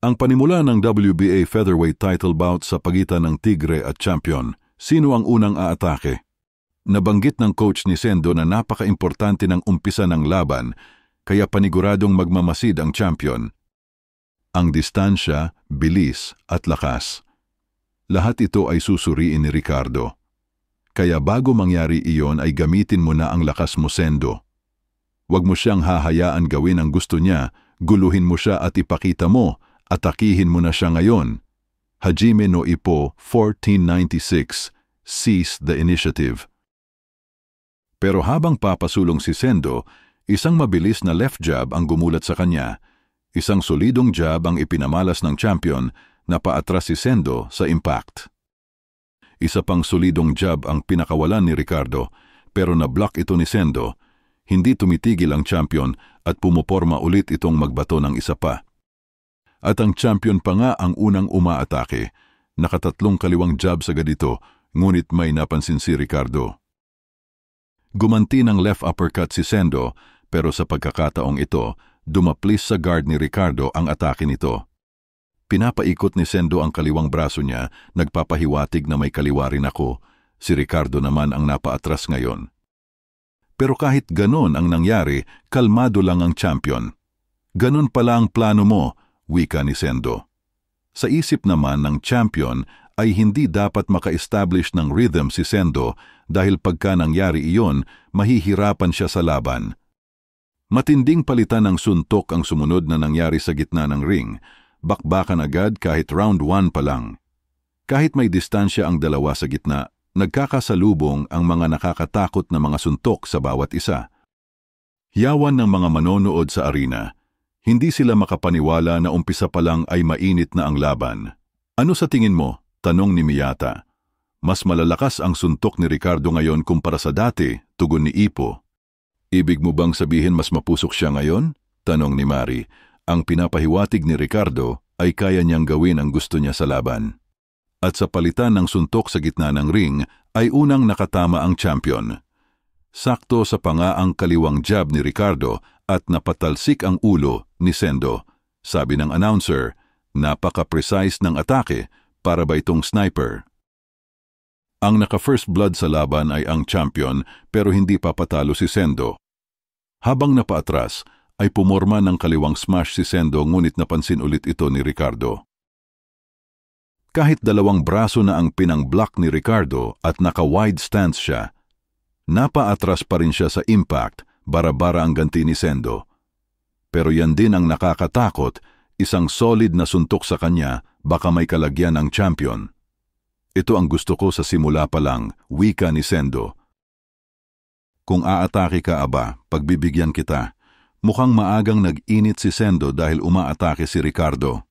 Ang panimula ng WBA featherweight title bout sa pagitan ng Tigre at Champion, sino ang unang aatake? Nabanggit ng coach ni Sendo na napaka-importante ng umpisa ng laban, kaya paniguradong magmamasid ang Champion. Ang distansya, bilis at lakas. Lahat ito ay susuriin ni Ricardo. Kaya bago mangyari iyon ay gamitin mo na ang lakas mo, Sendo. Huwag mo siyang hahayaan gawin ang gusto niya, guluhin mo siya at ipakita mo, atakihin mo na siya ngayon. Hajime no Ippo, 1496, seize the initiative. Pero habang papasulong si Sendo, isang mabilis na left jab ang gumulat sa kanya. Isang solidong jab ang ipinamalas ng Champion na paatras si Sendo sa impact. Isa pang solidong jab ang pinakawalan ni Ricardo, pero na-block ito ni Sendo. Hindi tumitigil ang Champion at pumoporma ulit itong magbato ng isa pa. At ang Champion pa nga ang unang umaatake. Nakatatlong kaliwang jab sa ganito, ngunit may napansin si Ricardo. Gumanti ng left uppercut si Sendo, pero sa pagkakataong ito, dumaplis sa guard ni Ricardo ang atake nito. Pinapaikot ni Sendo ang kaliwang braso niya, nagpapahiwatig na may kaliwa rin ako. Si Ricardo naman ang napaatras ngayon. Pero kahit ganon ang nangyari, kalmado lang ang Champion. Ganon pala ang plano mo, wika ni Sendo. Sa isip naman ng Champion ay hindi dapat maka-establish ng rhythm si Sendo dahil pagka nangyari iyon, mahihirapan siya sa laban. Matinding palitan ng suntok ang sumunod na nangyari sa gitna ng ring. Bakbakan agad kahit round 1 pa lang. Kahit may distansya ang dalawa sa gitna, nagkakasalubong ang mga nakakatakot na mga suntok sa bawat isa. Yawan ng mga manonood sa arena. Hindi sila makapaniwala na umpisa pa lang ay mainit na ang laban. Ano sa tingin mo? Tanong ni Miyata. Mas malalakas ang suntok ni Ricardo ngayon kumpara sa dati, tugon ni Ippo. Ibig mo bang sabihin mas mapusok siya ngayon? Tanong ni Mari. Ang pinapahiwatig ni Ricardo ay kaya niyang gawin ang gusto niya sa laban. At sa palitan ng suntok sa gitna ng ring ay unang nakatama ang Champion. Sakto sa pangaang kaliwang jab ni Ricardo at napatalsik ang ulo ni Sendo. Sabi ng announcer, napaka-precise ng atake para ba itong sniper. Ang naka-first blood sa laban ay ang Champion pero hindi papatalo si Sendo. Habang napaatras ay pumorma ng kaliwang smash si Sendo ngunit napansin ulit ito ni Ricardo. Kahit dalawang braso na ang pinang-block ni Ricardo at naka-wide stance siya, napaatras pa rin siya sa impact, bara-bara ang ganti ni Sendo. Pero yan din ang nakakatakot, isang solid na suntok sa kanya, baka may kalagyan ang Champion. Ito ang gusto ko sa simula pa lang, wika ni Sendo. Kung aatake ka aba, pagbibigyan kita. Mukhang maagang nag-init si Sendo dahil umaatake si Ricardo.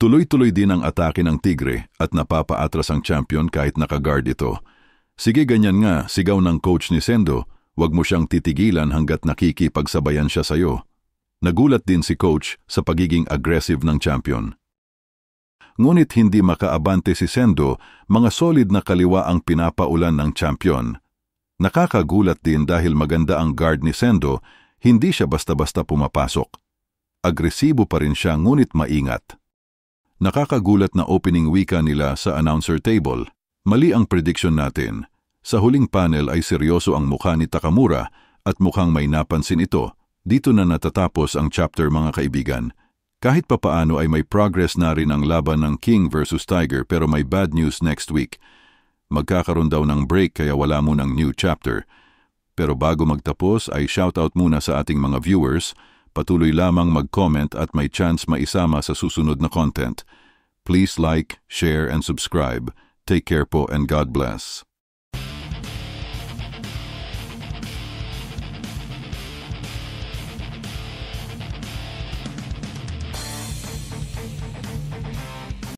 Tuloy-tuloy din ang atake ng Tigre at napapaatras ang Champion kahit naka-guard ito. Sige ganyan nga, sigaw ng coach ni Sendo, huwag mo siyang titigilan hanggat nakikipagsabayan siya sayo. Nagulat din si coach sa pagiging aggressive ng Champion. Ngunit hindi makaabante si Sendo, mga solid na kaliwa ang pinapaulan ng Champion. Nakakagulat din dahil maganda ang guard ni Sendo, hindi siya basta-basta pumapasok. Agresibo pa rin siya ngunit maingat. Nakakagulat na opening wika nila sa announcer table. Mali ang prediction natin. Sa huling panel ay seryoso ang mukha ni Takamura at mukhang may napansin ito. Dito na natatapos ang chapter mga kaibigan. Kahit papaano ay may progress na rin ang laban ng King versus Tiger pero may bad news next week. Magkakaroon daw ng break kaya wala munang new chapter. Pero bago magtapos ay shoutout muna sa ating mga viewers. Patuloy lamang mag-comment at may chance maisama sa susunod na content. Please like, share, and subscribe. Take care po and God bless.